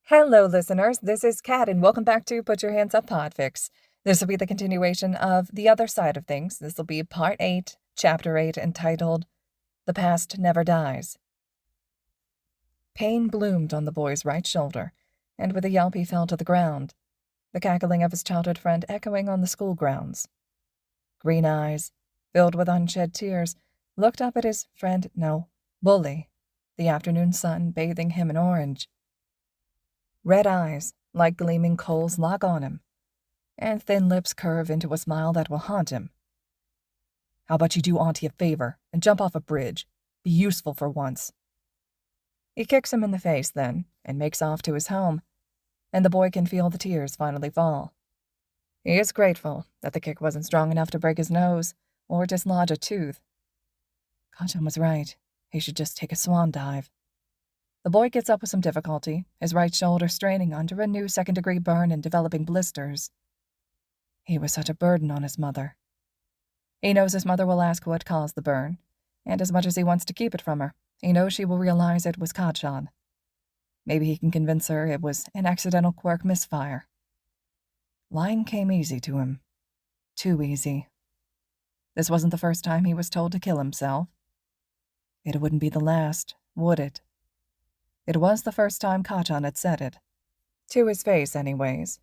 Hello, listeners. This is Kat, and welcome back to Put Your Hands Up Podfics. This will be the continuation of The Other Side of Things. This will be Part 8, Chapter 8, entitled The Past Never Dies. Pain bloomed on the boy's right shoulder, and with a yelp he fell to the ground, the cackling of his childhood friend echoing on the school grounds. Green eyes, filled with unshed tears, looked up at his bully, the afternoon sun bathing him in orange. Red eyes, like gleaming coals, lock on him, and thin lips curve into a smile that will haunt him. How about you do Auntie a favor and jump off a bridge? Be useful for once. He kicks him in the face then, and makes off to his home, and the boy can feel the tears finally fall. He is grateful that the kick wasn't strong enough to break his nose or dislodge a tooth. Kanchan was right. He should just take a swan dive. The boy gets up with some difficulty, his right shoulder straining under a new second-degree burn and developing blisters. He was such a burden on his mother. He knows his mother will ask what caused the burn, and as much as he wants to keep it from her, he knows she will realize it was Kanchan. Maybe he can convince her it was an accidental quirk misfire. Lying came easy to him. Too easy. This wasn't the first time he was told to kill himself. It wouldn't be the last, would it? It was the first time Kanchan had said it. To his face, anyways.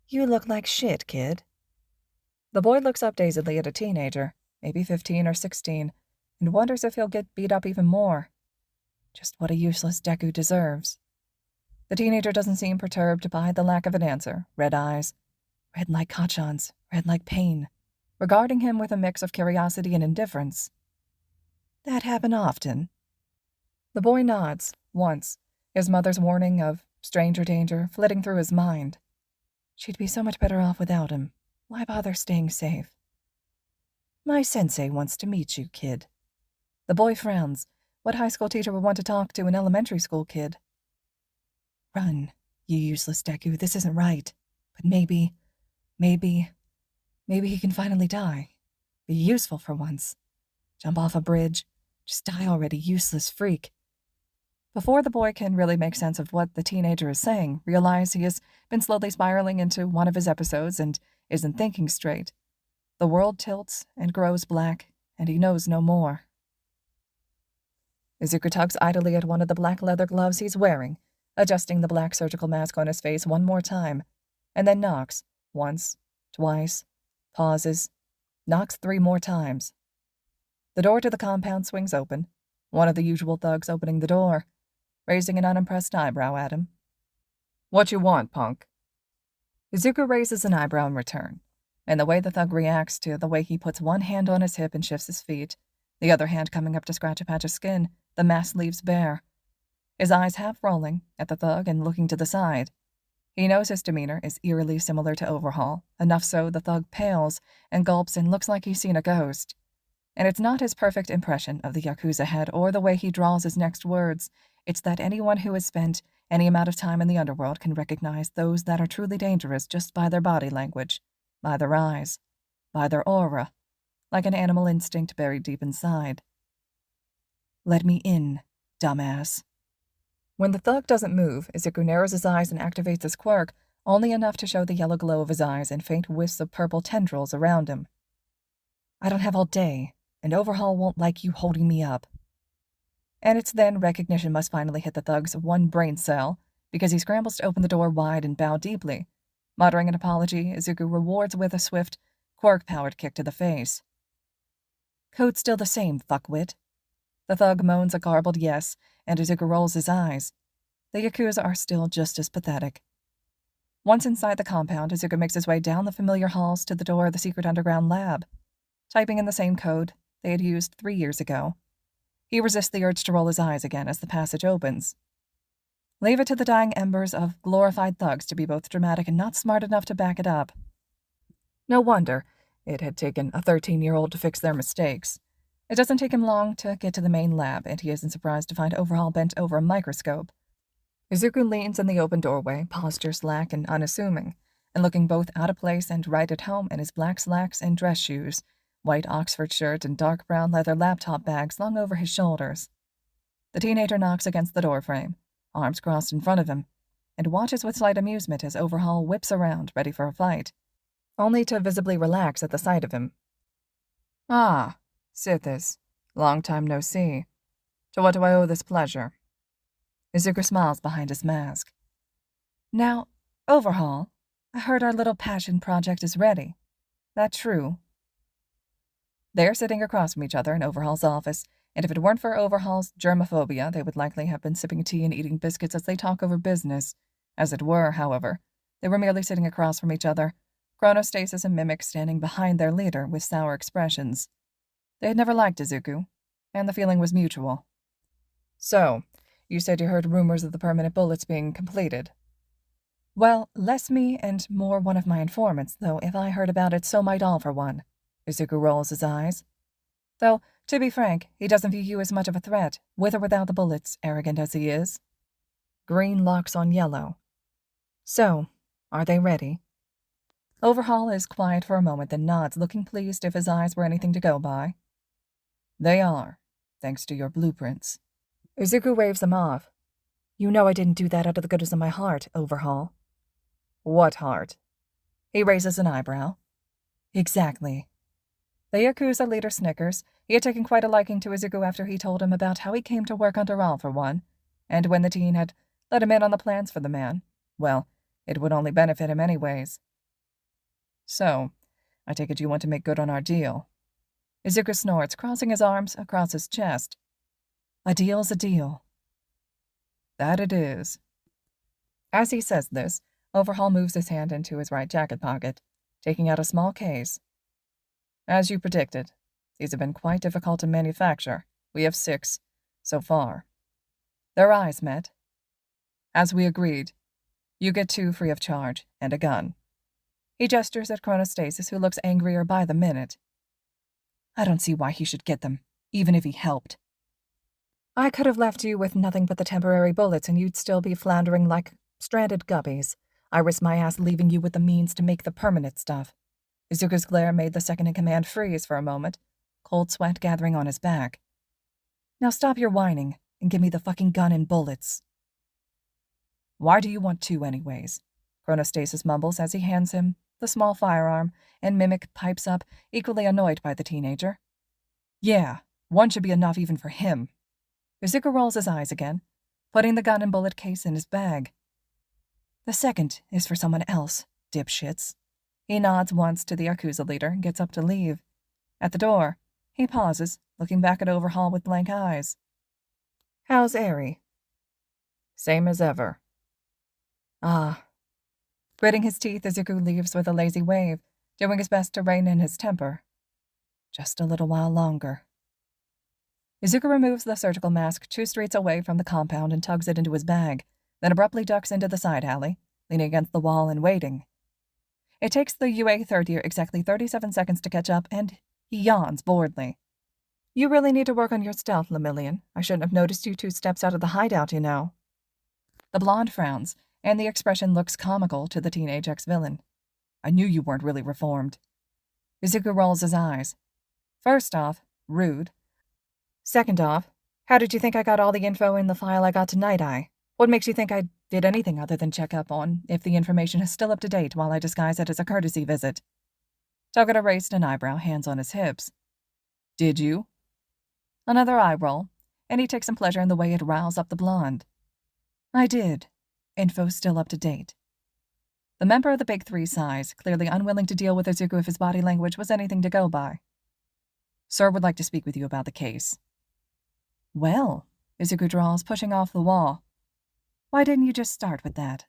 You look like shit, kid. The boy looks up dazedly at a teenager, maybe 15 or 16, and wonders if he'll get beat up even more. Just what a useless Deku deserves. The teenager doesn't seem perturbed by the lack of an answer. Red eyes, red like Kanchan's, red like pain, regarding him with a mix of curiosity and indifference. That happen often? The boy nods, once, his mother's warning of stranger danger flitting through his mind. She'd be so much better off without him. Why bother staying safe? My sensei wants to meet you, kid. The boy frowns. What high school teacher would want to talk to an elementary school kid? Run, you useless Deku, this isn't right. But maybe he can finally die. Be useful for once. Jump off a bridge. Just die already, useless freak. Before the boy can really make sense of what the teenager is saying, realize he has been slowly spiraling into one of his episodes and isn't thinking straight. The world tilts and grows black, and he knows no more. Izuku tugs idly at one of the black leather gloves he's wearing, adjusting the black surgical mask on his face one more time, and then knocks, once, twice, pauses, knocks 3 more times. The door to the compound swings open, one of the usual thugs opening the door, raising an unimpressed eyebrow at him. What you want, punk? Izuku raises an eyebrow in return, and the way the thug reacts to the way he puts one hand on his hip and shifts his feet, the other hand coming up to scratch a patch of skin the mask leaves bare. His eyes half rolling at the thug and looking to the side. He knows his demeanor is eerily similar to Overhaul, enough so the thug pales and gulps and looks like he's seen a ghost. And it's not his perfect impression of the Yakuza head or the way he draws his next words. It's that anyone who has spent any amount of time in the underworld can recognize those that are truly dangerous just by their body language, by their eyes, by their aura, like an animal instinct buried deep inside. Let me in, dumbass. When the thug doesn't move, Izuku narrows his eyes and activates his quirk, only enough to show the yellow glow of his eyes and faint wisps of purple tendrils around him. I don't have all day, and Overhaul won't like you holding me up. And it's then recognition must finally hit the thug's one brain cell, because he scrambles to open the door wide and bow deeply. Muttering an apology, Izuku rewards with a swift, quirk-powered kick to the face. Code's still the same, fuckwit. The thug moans a garbled yes, and Izuku rolls his eyes. The Yakuza are still just as pathetic. Once inside the compound, Izuku makes his way down the familiar halls to the door of the secret underground lab, typing in the same code they had used 3 years ago. He resists the urge to roll his eyes again as the passage opens. Leave it to the dying embers of glorified thugs to be both dramatic and not smart enough to back it up. No wonder it had taken a 13-year-old to fix their mistakes. It doesn't take him long to get to the main lab, and he isn't surprised to find Overhaul bent over a microscope. Izuku leans in the open doorway, posture slack and unassuming, and looking both out of place and right at home in his black slacks and dress shoes, white Oxford shirt and dark brown leather laptop bag slung over his shoulders. The teenager knocks against the doorframe, arms crossed in front of him, and watches with slight amusement as Overhaul whips around, ready for a fight, only to visibly relax at the sight of him. "Ah, Sithis. Long time no see. To what do I owe this pleasure?" Izuku smiles behind his mask. "Now, Overhaul, I heard our little passion project is ready. That true?" They're sitting across from each other in Overhaul's office, and if it weren't for Overhaul's germophobia, they would likely have been sipping tea and eating biscuits as they talk over business. As it were, however, they were merely sitting across from each other, Chronostasis and Mimic standing behind their leader with sour expressions. They had never liked Izuku, and the feeling was mutual. "So, you said you heard rumors of the permanent bullets being completed." "Well, less me and more one of my informants, though if I heard about it, so might all for one." Izuku rolls his eyes. "Though, to be frank, he doesn't view you as much of a threat, with or without the bullets, arrogant as he is." Green locks on yellow. "So, are they ready?" Overhaul is quiet for a moment, then nods, looking pleased if his eyes were anything to go by. "They are, thanks to your blueprints." Izuku waves them off. "You know I didn't do that out of the goodness of my heart, Overhaul." "What heart?" He raises an eyebrow. "Exactly." The Yakuza leader snickers. He had taken quite a liking to Izuku after he told him about how he came to work under All for One, and when the teen had let him in on the plans for the man, well, it would only benefit him anyways. "So, I take it you want to make good on our deal." Izuku snorts, crossing his arms across his chest. "A deal's a deal." "That it is." As he says this, Overhaul moves his hand into his right jacket pocket, taking out a small case. "As you predicted, these have been quite difficult to manufacture. We have 6, so far." Their eyes met. "As we agreed, you get 2 free of charge, and a gun." He gestures at Chronostasis, who looks angrier by the minute. "I don't see why he should get them, even if he helped." "I could have left you with nothing but the temporary bullets, and you'd still be floundering like stranded guppies. I risked my ass leaving you with the means to make the permanent stuff." Izuku's glare made the second-in-command freeze for a moment, cold sweat gathering on his back. "Now stop your whining, and give me the fucking gun and bullets." "Why do you want 2 anyways?" Chronostasis mumbles as he hands him the small firearm, and Mimic pipes up, equally annoyed by the teenager. "Yeah, 1 should be enough even for him." Izuku rolls his eyes again, putting the gun and bullet case in his bag. "The second is for someone else, dipshits." He nods once to the Yakuza leader and gets up to leave. At the door, he pauses, looking back at Overhaul with blank eyes. "How's Eri?" "Same as ever." "Ah." Gritting his teeth, Izuku leaves with a lazy wave, doing his best to rein in his temper. Just a little while longer. Izuku removes the surgical mask 2 streets away from the compound and tugs it into his bag, then abruptly ducks into the side alley, leaning against the wall and waiting. It takes the UA third year exactly 37 seconds to catch up, and he yawns boredly. "You really need to work on your stealth, Lemillion. I shouldn't have noticed you 2 steps out of the hideout, you know." The blonde frowns, and the expression looks comical to the teenage ex-villain. "I knew you weren't really reformed." Izuku rolls his eyes. "First off, rude. Second off, how did you think I got all the info in the file I got to Nighteye? What makes you think I did anything other than check up on if the information is still up to date while I disguise it as a courtesy visit?" Togata raised an eyebrow, hands on his hips. "Did you?" Another eye roll, and he takes some pleasure in the way it riles up the blonde. "I did. Info's still up to date." The member of the Big 3 sighs, clearly unwilling to deal with Izuku if his body language was anything to go by. "Sir would like to speak with you about the case." "Well," Izuku drawls, pushing off the wall. "Why didn't you just start with that?"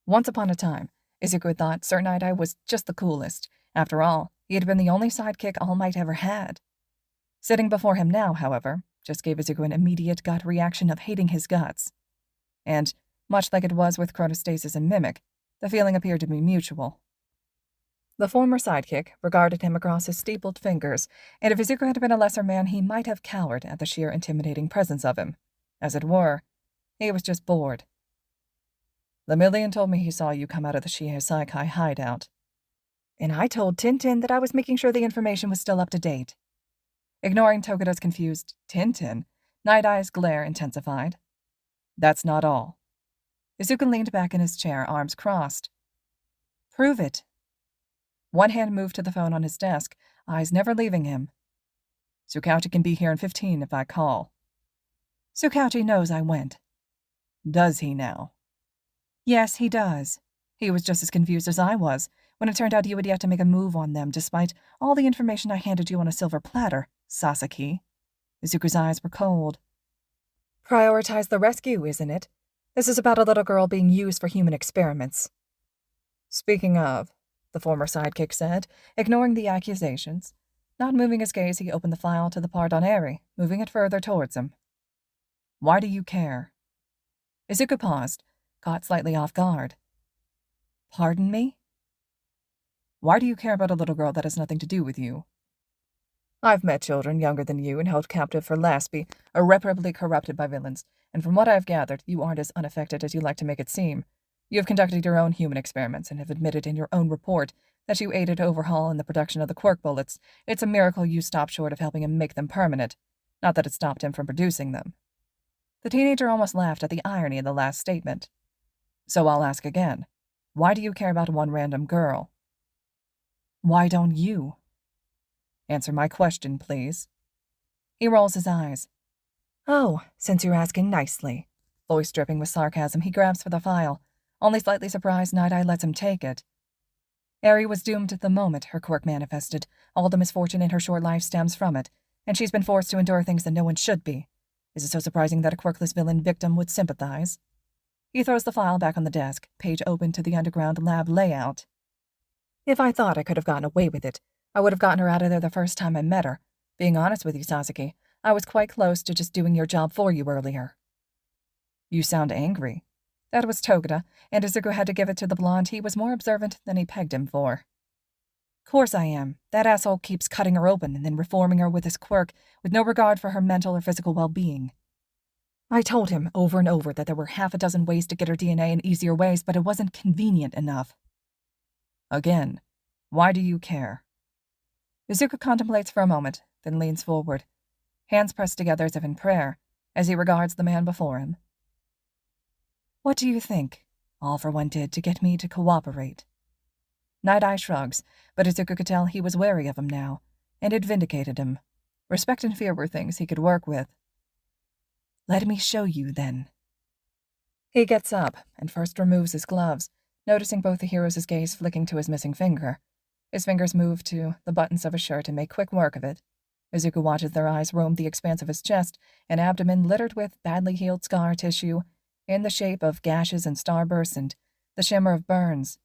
Once upon a time, Izuku had thought Sir Nighteye was just the coolest. After all, he had been the only sidekick All Might ever had. Sitting before him now, however, just gave Izuku an immediate gut reaction of hating his guts. And, much like it was with Chronostasis and Mimic, the feeling appeared to be mutual. The former sidekick regarded him across his steepled fingers, and if Izuku had been a lesser man, he might have cowered at the sheer intimidating presence of him. As it were, he was just bored. "Lemillion told me he saw you come out of the Shihei Saikai hideout." "And I told Tintin that I was making sure the information was still up to date." Ignoring Togata's confused Tintin, Night-Eye's glare intensified. "That's not all." Izuku leaned back in his chair, arms crossed. Prove it. One hand moved to the phone on his desk, eyes never leaving him. Tsukauchi can be here in 15 if I call. Tsukauchi knows I went. Does he now? Yes, he does. He was just as confused as I was when it turned out you had yet to make a move on them despite all the information I handed you on a silver platter, Sasaki. Izuku's eyes were cold. Prioritize the rescue, isn't it? This is about a little girl being used for human experiments. Speaking of, the former sidekick said, ignoring the accusations. Not moving his gaze, he opened the file to the part on Eri, moving it further towards him. Why do you care? Izuku paused, caught slightly off guard. Pardon me? Why do you care about a little girl that has nothing to do with you? I've met children younger than you and held captive for Lasby, irreparably corrupted by villains, and from what I've gathered, you aren't as unaffected as you like to make it seem. You have conducted your own human experiments and have admitted in your own report that you aided Overhaul in the production of the quirk bullets. It's a miracle you stopped short of helping him make them permanent, not that it stopped him from producing them. The teenager almost laughed at the irony in the last statement. So I'll ask again. Why do you care about one random girl? Why don't you? Answer my question, please. He rolls his eyes. Oh, since you're asking nicely. Voice dripping with sarcasm, he grabs for the file, only slightly surprised Nighteye lets him take it. Eri was doomed the moment her quirk manifested. All the misfortune in her short life stems from it, and she's been forced to endure things that no one should be. Is it so surprising that a quirkless villain victim would sympathize? He throws the file back on the desk, page open to the underground lab layout. If I thought I could have gotten away with it, I would have gotten her out of there the first time I met her. Being honest with you, Sasaki, I was quite close to just doing your job for you earlier. You sound angry. That was Togata, and Izuku had to give it to the blonde. He was more observant than he pegged him for. Course I am. That asshole keeps cutting her open and then reforming her with his quirk, with no regard for her mental or physical well-being. I told him over and over that there were half a dozen ways to get her DNA in easier ways, but it wasn't convenient enough. Again, why do you care? Izuku contemplates for a moment, then leans forward, hands pressed together as if in prayer, as he regards the man before him. What do you think All for One did to get me to cooperate? Nighteye shrugs, but Izuku could tell he was wary of him now, and it vindicated him. Respect and fear were things he could work with. Let me show you, then. He gets up and first removes his gloves, noticing both the heroes' gaze flicking to his missing finger. His fingers move to the buttons of his shirt and make quick work of it. Izuku watches their eyes roam the expanse of his chest, an abdomen littered with badly healed scar tissue, in the shape of gashes and starbursts and the shimmer of burns.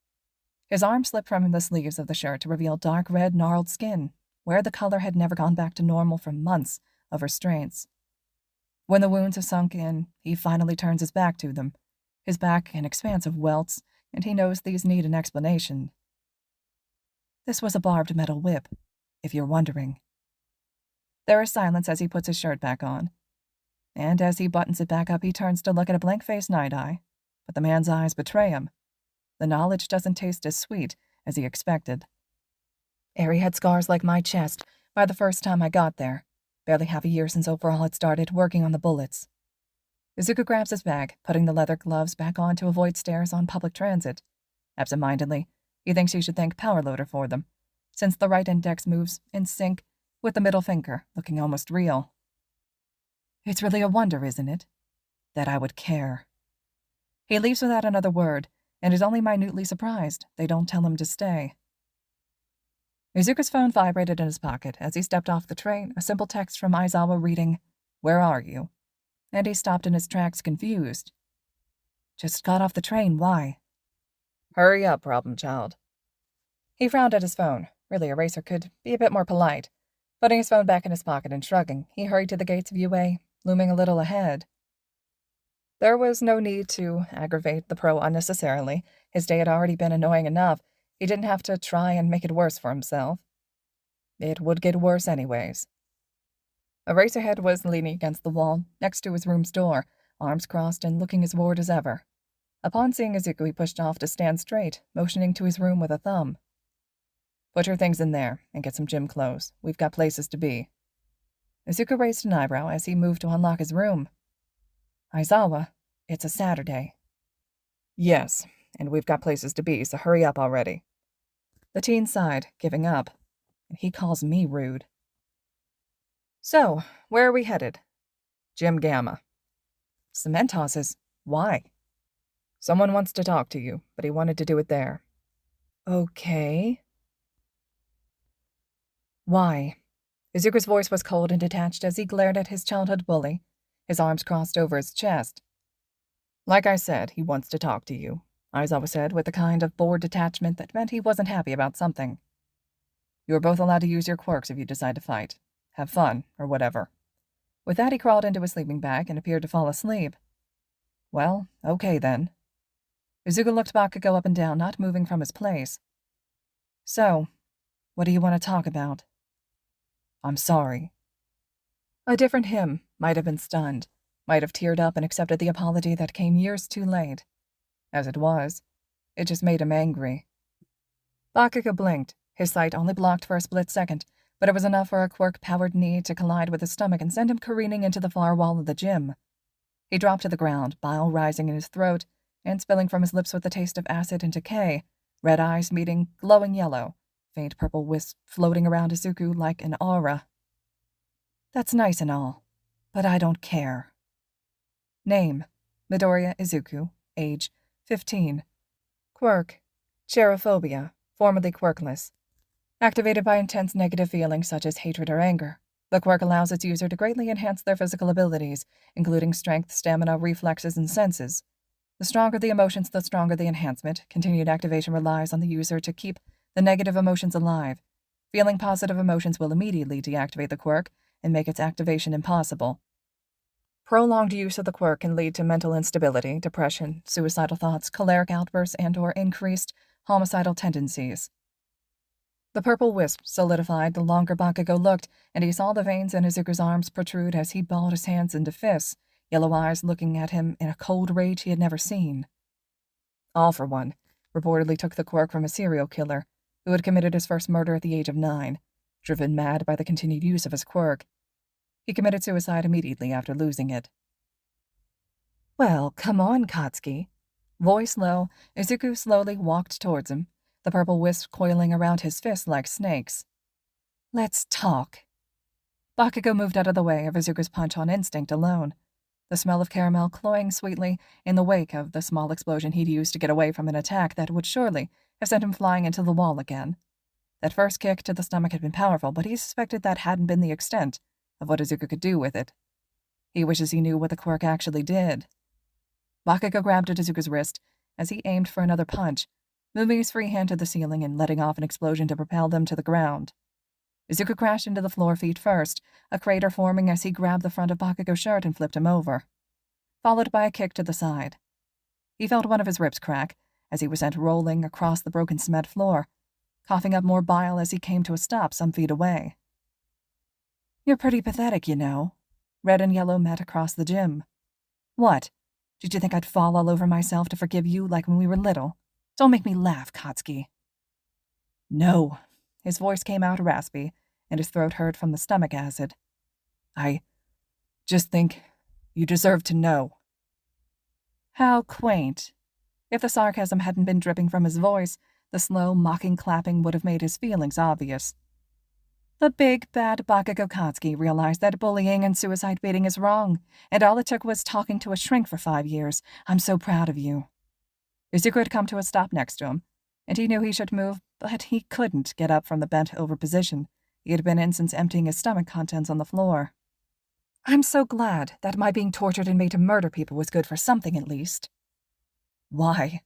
His arms slip from the sleeves of the shirt to reveal dark red, gnarled skin, where the color had never gone back to normal from months of restraints. When the wounds have sunk in, he finally turns his back to them, his back an expanse of welts, and he knows these need an explanation. This was a barbed metal whip, if you're wondering. There is silence as he puts his shirt back on, and as he buttons it back up, he turns to look at a blank-faced Nighteye, but the man's eyes betray him. The knowledge doesn't taste as sweet as he expected. Eri had scars like my chest by the first time I got there, barely half a year since Overhaul had started working on the bullets. Izuku grabs his bag, putting the leather gloves back on to avoid stares on public transit. Absent-mindedly, he thinks he should thank Powerloader for them, since the right index moves in sync with the middle finger, looking almost real. It's really a wonder, isn't it? That I would care. He leaves without another word, and is only minutely surprised they don't tell him to stay. Izuku's phone vibrated in his pocket as he stepped off the train, a simple text from Aizawa reading, "Where are you?" And he stopped in his tracks, confused. Just got off the train, why? Hurry up, problem child. He frowned at his phone. Really, Eraser could be a bit more polite. Putting his phone back in his pocket and shrugging, he hurried to the gates of UA, looming a little ahead. There was no need to aggravate the pro unnecessarily. His day had already been annoying enough. He didn't have to try and make it worse for himself. It would get worse anyways. Eraserhead was leaning against the wall, next to his room's door, arms crossed and looking as bored as ever. Upon seeing Izuku, he pushed off to stand straight, motioning to his room with a thumb. Put your things in there, and get some gym clothes. We've got places to be. Izuku raised an eyebrow as he moved to unlock his room. Aizawa, it's a Saturday. Yes, and we've got places to be, so hurry up already. The teen sighed, giving up, and he calls me rude. So, where are we headed? Gym Gamma. Cement tosses. Why? Someone wants to talk to you, but he wanted to do it there. Okay. Why? Izuku's voice was cold and detached as he glared at his childhood bully, his arms crossed over his chest. Like I said, he wants to talk to you, Aizawa said with a kind of bored detachment that meant he wasn't happy about something. You are both allowed to use your quirks if you decide to fight. Have fun, or whatever. With that, he crawled into his sleeping bag and appeared to fall asleep. Well, okay then. Izuku looked Bakugo up and down, not moving from his place. So, what do you want to talk about? I'm sorry. A different him might have been stunned, might have teared up and accepted the apology that came years too late. As it was, it just made him angry. Bakugo blinked, his sight only blocked for a split second, but it was enough for a quirk-powered knee to collide with his stomach and send him careening into the far wall of the gym. He dropped to the ground, bile rising in his throat and spilling from his lips with the taste of acid and decay, red eyes meeting glowing yellow, faint purple wisps floating around Izuku like an aura. That's nice and all, but I don't care. Name: Midoriya Izuku, age 15. Quirk: Cherophobia, formerly quirkless. Activated by intense negative feelings such as hatred or anger. The quirk allows its user to greatly enhance their physical abilities, including strength, stamina, reflexes, and senses. The stronger the emotions, the stronger the enhancement. Continued activation relies on the user to keep the negative emotions alive. Feeling positive emotions will immediately deactivate the quirk and make its activation impossible. Prolonged use of the quirk can lead to mental instability, depression, suicidal thoughts, choleric outbursts, and/or increased homicidal tendencies. The purple wisp solidified the longer Bakugo looked, and he saw the veins in Izuku's arms protrude as he balled his hands into fists, yellow eyes looking at him in a cold rage he had never seen. All for One reportedly took the quirk from a serial killer who had committed his first murder at the age of 9, driven mad by the continued use of his quirk. He committed suicide immediately after losing it. Well, come on, Katsuki. Voice low, Izuku slowly walked towards him, the purple wisp coiling around his fists like snakes. Let's talk. Bakugo moved out of the way of Izuku's punch on instinct alone, the smell of caramel cloying sweetly in the wake of the small explosion he'd used to get away from an attack that would surely have sent him flying into the wall again. That first kick to the stomach had been powerful, but he suspected that hadn't been the extent of what Izuku could do with it. He wishes he knew what the quirk actually did. Bakugo grabbed at Izuku's wrist as he aimed for another punch, moving his free hand to the ceiling and letting off an explosion to propel them to the ground. Izuku crashed into the floor feet first, a crater forming as he grabbed the front of Bakugo's shirt and flipped him over, followed by a kick to the side. He felt one of his ribs crack as he was sent rolling across the broken cement floor, coughing up more bile as he came to a stop some feet away. You're pretty pathetic, you know. Red and yellow met across the gym. What? Did you think I'd fall all over myself to forgive you like when we were little? Don't make me laugh, Katsuki. No. His voice came out raspy, and his throat hurt from the stomach acid. I just think you deserve to know. How quaint. If the sarcasm hadn't been dripping from his voice, the slow, mocking clapping would have made his feelings obvious. The big, bad Bakugo Katsuki realized that bullying and suicide baiting is wrong, and all it took was talking to a shrink for 5 years. I'm so proud of you. Izuku had come to a stop next to him, and he knew he should move, but he couldn't get up from the bent-over position he had been in since emptying his stomach contents on the floor. I'm so glad that my being tortured and made to murder people was good for something at least. Why?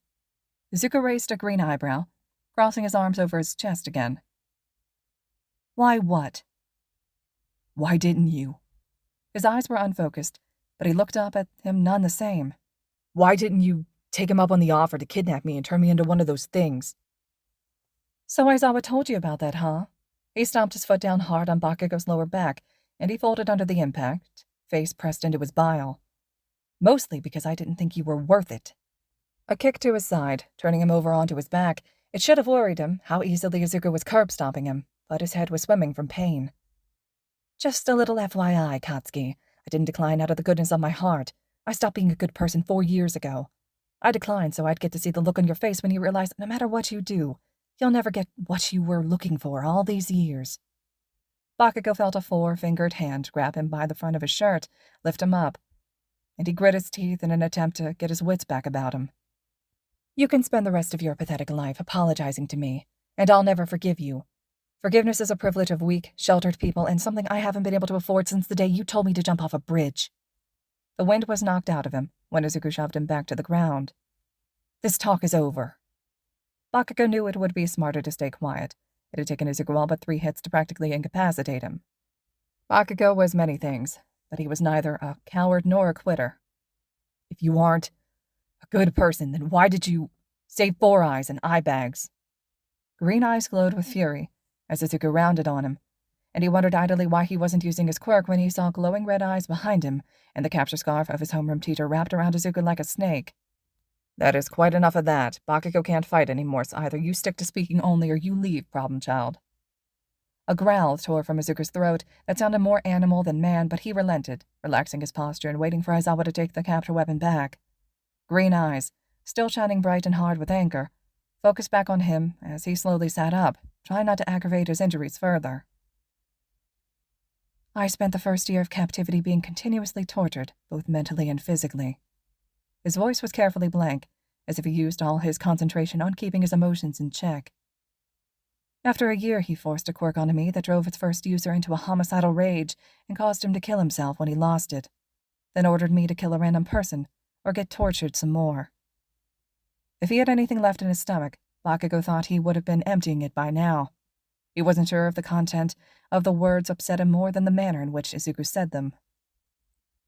Izuku raised a green eyebrow, crossing his arms over his chest again. Why what? Why didn't you? His eyes were unfocused, but he looked up at him none the same. Why didn't you take him up on the offer to kidnap me and turn me into one of those things? So Aizawa told you about that, huh? He stomped his foot down hard on Bakugo's lower back, and he folded under the impact, face pressed into his bile. Mostly because I didn't think you were worth it. A kick to his side, turning him over onto his back. It should have worried him how easily Izuku was curb-stomping him, but his head was swimming from pain. Just a little FYI, Katsuki. I didn't decline out of the goodness of my heart. I stopped being a good person 4 years ago. I declined so I'd get to see the look on your face when you realize that no matter what you do, you'll never get what you were looking for all these years. Bakugo felt a four-fingered hand grab him by the front of his shirt, lift him up, and he grit his teeth in an attempt to get his wits back about him. You can spend the rest of your pathetic life apologizing to me, and I'll never forgive you. Forgiveness is a privilege of weak, sheltered people, and something I haven't been able to afford since the day you told me to jump off a bridge. The wind was knocked out of him when Izuku shoved him back to the ground. This talk is over. Bakugo knew it would be smarter to stay quiet. It had taken Izuku all but 3 hits to practically incapacitate him. Bakugo was many things, but he was neither a coward nor a quitter. If you aren't a good person, then why did you save Four Eyes and eye bags? Green eyes glowed with fury as Izuku rounded on him, and he wondered idly why he wasn't using his quirk when he saw glowing red eyes behind him and the capture scarf of his homeroom teacher wrapped around Izuku like a snake. That is quite enough of that. Bakugo can't fight anymore, so either you stick to speaking only or you leave, problem child. A growl tore from Izuku's throat that sounded more animal than man, but he relented, relaxing his posture and waiting for Aizawa to take the capture weapon back. Green eyes, still shining bright and hard with anger, focused back on him as he slowly sat up, trying not to aggravate his injuries further. I spent the first year of captivity being continuously tortured, both mentally and physically. His voice was carefully blank, as if he used all his concentration on keeping his emotions in check. After a year, he forced a quirk onto me that drove its first user into a homicidal rage and caused him to kill himself when he lost it, then ordered me to kill a random person or get tortured some more. If he had anything left in his stomach, Bakugo thought he would have been emptying it by now. He wasn't sure if the content of the words upset him more than the manner in which Izuku said them.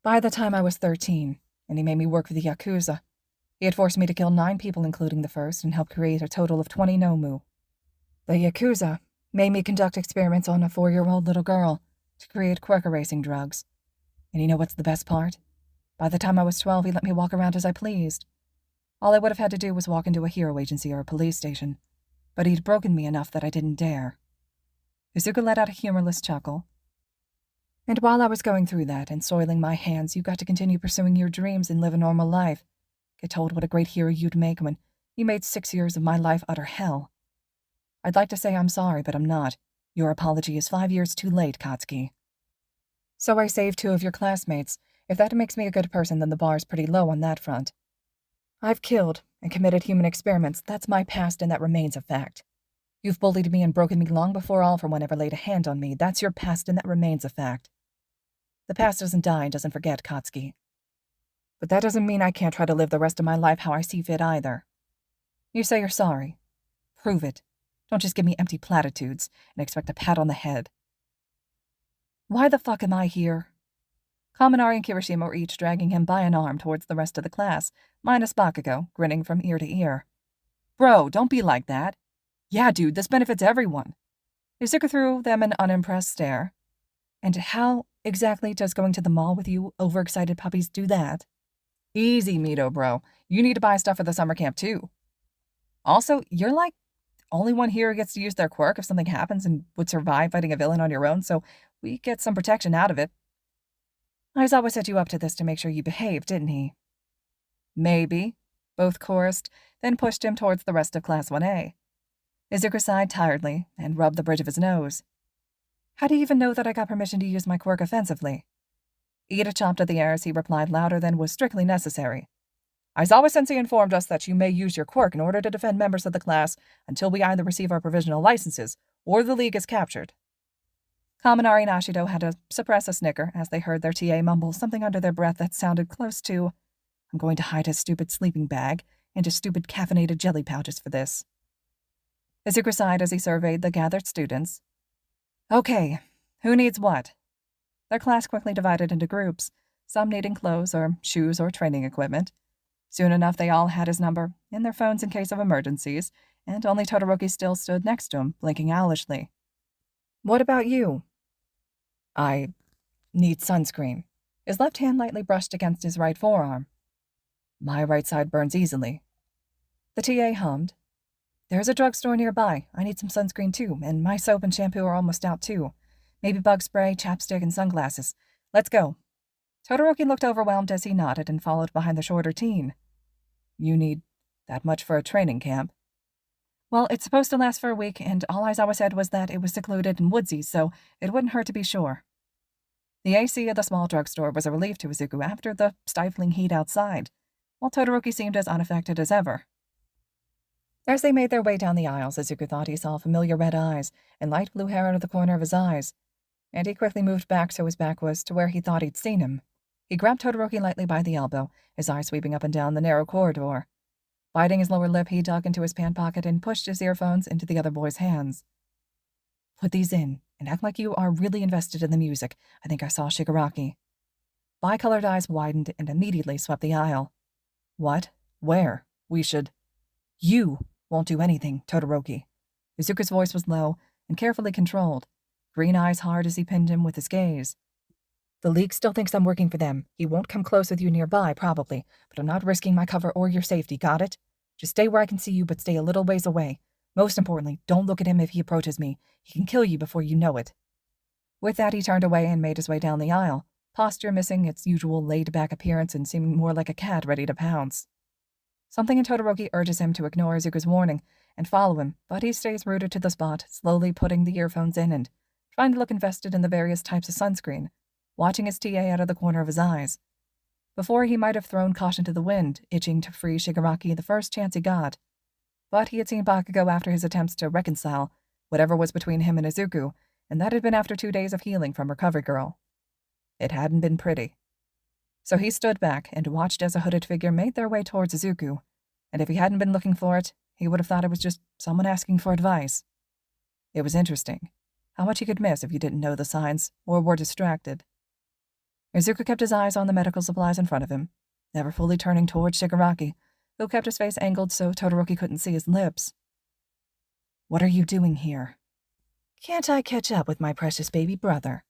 By the time I was 13, and he made me work for the Yakuza, he had forced me to kill 9 people including the first and helped create a total of 20 Nomu. The Yakuza made me conduct experiments on a 4-year-old little girl to create quirk erasing drugs. And you know what's the best part? By the time I was 12, he let me walk around as I pleased. All I would have had to do was walk into a hero agency or a police station, but he'd broken me enough that I didn't dare. Izuku let out a humorless chuckle. And while I was going through that and soiling my hands, you got to continue pursuing your dreams and live a normal life. Get told what a great hero you'd make when you made 6 years of my life utter hell. I'd like to say I'm sorry, but I'm not. Your apology is 5 years too late, Katsuki. So I saved 2 of your classmates. If that makes me a good person, then the bar's pretty low on that front. I've killed and committed human experiments. That's my past, and that remains a fact. You've bullied me and broken me long before All for One ever laid a hand on me. That's your past, and that remains a fact. The past doesn't die and doesn't forget, Katsuki. But that doesn't mean I can't try to live the rest of my life how I see fit either. You say you're sorry. Prove it. Don't just give me empty platitudes and expect a pat on the head. Why the fuck am I here? Kaminari and Kirishima were each dragging him by an arm towards the rest of the class, minus Bakugo, grinning from ear to ear. Bro, don't be like that. Yeah, dude, this benefits everyone. Izuku threw them an unimpressed stare. And how exactly does going to the mall with you overexcited puppies do that? Easy, Mito, bro. You need to buy stuff for the summer camp, too. Also, you're like the only one here who gets to use their quirk if something happens and would survive fighting a villain on your own, so we get some protection out of it. Aizawa set you up to this to make sure you behaved, didn't he? Maybe, both chorused, then pushed him towards the rest of Class 1A. Izuku sighed tiredly and rubbed the bridge of his nose. How do you even know that I got permission to use my quirk offensively? Ida chomped at the air as he replied louder than was strictly necessary. Aizawa-sensei informed us that you may use your quirk in order to defend members of the class until we either receive our provisional licenses or the League is captured. Kaminari and Ashido had to suppress a snicker as they heard their TA mumble something under their breath that sounded close to, I'm going to hide his stupid sleeping bag and his stupid caffeinated jelly pouches for this. Izuku sighed as he surveyed the gathered students. Okay, who needs what? Their class quickly divided into groups, some needing clothes or shoes or training equipment. Soon enough, they all had his number, in their phones in case of emergencies, and only Todoroki still stood next to him, blinking owlishly. What about you? I need sunscreen. His left hand lightly brushed against his right forearm. My right side burns easily. The TA hummed. There's a drugstore nearby. I need some sunscreen too, and my soap and shampoo are almost out too. Maybe bug spray, chapstick, and sunglasses. Let's go. Todoroki looked overwhelmed as he nodded and followed behind the shorter teen. You need that much for a training camp? Well, it's supposed to last for a week, and all Aizawa said was that it was secluded and woodsy, so it wouldn't hurt to be sure. The AC at the small drugstore was a relief to Izuku after the stifling heat outside, while Todoroki seemed as unaffected as ever. As they made their way down the aisles, Izuku thought he saw familiar red eyes and light blue hair out of the corner of his eyes, and he quickly moved back so his back was to where he thought he'd seen him. He grabbed Todoroki lightly by the elbow, his eyes sweeping up and down the narrow corridor. Biting his lower lip, he dug into his pant pocket and pushed his earphones into the other boy's hands. Put these in, and act like you are really invested in the music. I think I saw Shigaraki. Bicolored eyes widened and immediately swept the aisle. What? Where? We should... You won't do anything, Todoroki. Izuku's voice was low and carefully controlled, green eyes hard as he pinned him with his gaze. The League still thinks I'm working for them. He won't come close with you nearby, probably, but I'm not risking my cover or your safety, got it? Just stay where I can see you, but stay a little ways away. Most importantly, don't look at him if he approaches me. He can kill you before you know it. With that, he turned away and made his way down the aisle, posture missing its usual laid-back appearance and seeming more like a cat ready to pounce. Something in Todoroki urges him to ignore Izuku's warning and follow him, but he stays rooted to the spot, slowly putting the earphones in and trying to look invested in the various types of sunscreen, watching his TA out of the corner of his eyes. Before, he might have thrown caution to the wind, itching to free Shigaraki the first chance he got. But he had seen Bakugo after his attempts to reconcile whatever was between him and Izuku, and that had been after 2 days of healing from Recovery Girl. It hadn't been pretty. So he stood back and watched as a hooded figure made their way towards Izuku, and if he hadn't been looking for it, he would have thought it was just someone asking for advice. It was interesting how much he could miss if you didn't know the signs or were distracted. Izuku kept his eyes on the medical supplies in front of him, never fully turning towards Shigaraki, who kept his face angled so Todoroki couldn't see his lips. What are you doing here? Can't I catch up with my precious baby brother?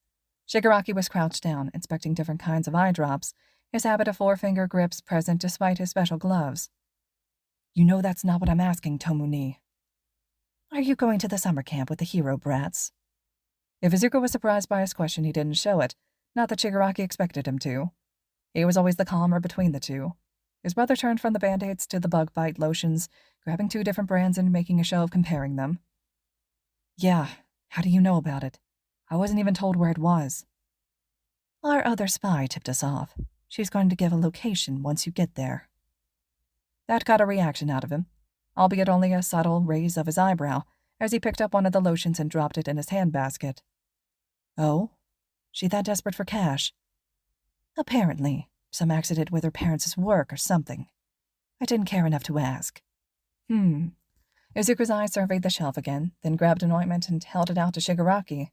Shigaraki was crouched down, inspecting different kinds of eye drops, his habit of four-finger grips present despite his special gloves. You know that's not what I'm asking, Tomuni. Are you going to the summer camp with the hero brats? If Izuku was surprised by his question, he didn't show it. Not that Shigaraki expected him to. He was always the calmer between the two. His brother turned from the Band-Aids to the bug bite lotions, grabbing 2 different brands and making a show of comparing them. Yeah, how do you know about it? I wasn't even told where it was. Our other spy tipped us off. She's going to give a location once you get there. That got a reaction out of him, albeit only a subtle raise of his eyebrow, as he picked up one of the lotions and dropped it in his handbasket. Oh? She that desperate for cash? Apparently. Some accident with her parents' work or something. I didn't care enough to ask. Izuku's eyes surveyed the shelf again, then grabbed an ointment and held it out to Shigaraki.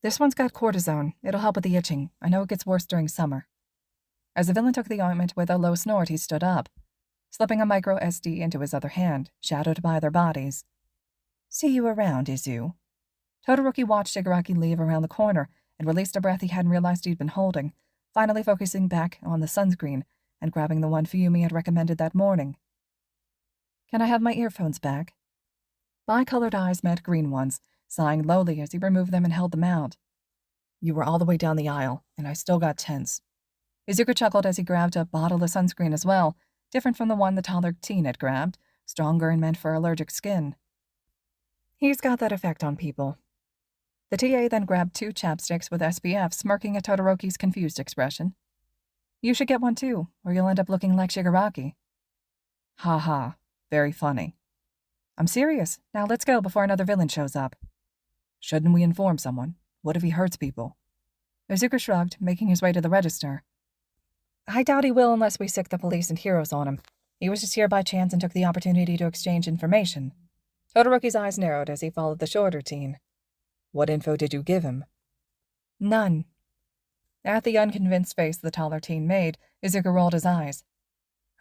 This one's got cortisone. It'll help with the itching. I know it gets worse during summer. As the villain took the ointment with a low snort, he stood up, slipping a micro SD into his other hand, shadowed by their bodies. See you around, Izu. Todoroki watched Shigaraki leave around the corner and released a breath he hadn't realized he'd been holding, finally focusing back on the sunscreen and grabbing the one Fuyumi had recommended that morning. Can I have my earphones back? Bicolored eyes met green ones, sighing lowly as he removed them and held them out. You were all the way down the aisle, and I still got tense. Izuku chuckled as he grabbed a bottle of sunscreen as well, different from the one the taller teen had grabbed, stronger and meant for allergic skin. He's got that effect on people. The TA then grabbed 2 chapsticks with SPF, smirking at Todoroki's confused expression. You should get one too, or you'll end up looking like Shigaraki. Ha ha, very funny. I'm serious. Now let's go before another villain shows up. Shouldn't we inform someone? What if he hurts people? Izuku shrugged, making his way to the register. I doubt he will unless we sick the police and heroes on him. He was just here by chance and took the opportunity to exchange information. Todoroki's eyes narrowed as he followed the shorter teen. What info did you give him? None. At the unconvinced face the taller teen made, Izuku rolled his eyes.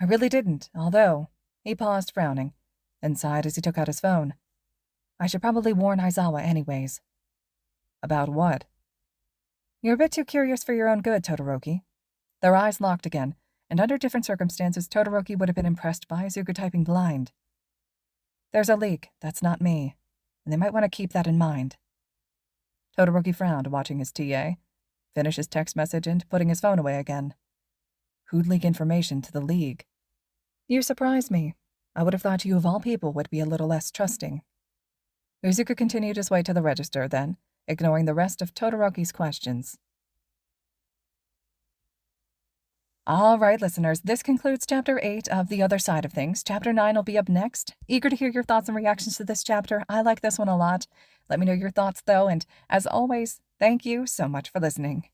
I really didn't, although... He paused, frowning, and sighed as he took out his phone. I should probably warn Aizawa anyways. About what? You're a bit too curious for your own good, Todoroki. Their eyes locked again, and under different circumstances Todoroki would have been impressed by Izuku typing blind. There's a leak, that's not me, and they might want to keep that in mind. Todoroki frowned, watching his TA, finish his text message and putting his phone away again. Who'd leak information to the League? You surprise me. I would have thought you of all people would be a little less trusting. Izuku continued his way to the register then, ignoring the rest of Todoroki's questions. All right, listeners, this concludes Chapter 8 of The Other Side of Things. Chapter 9 will be up next. Eager to hear your thoughts and reactions to this chapter. I like this one a lot. Let me know your thoughts, though, and as always, thank you so much for listening.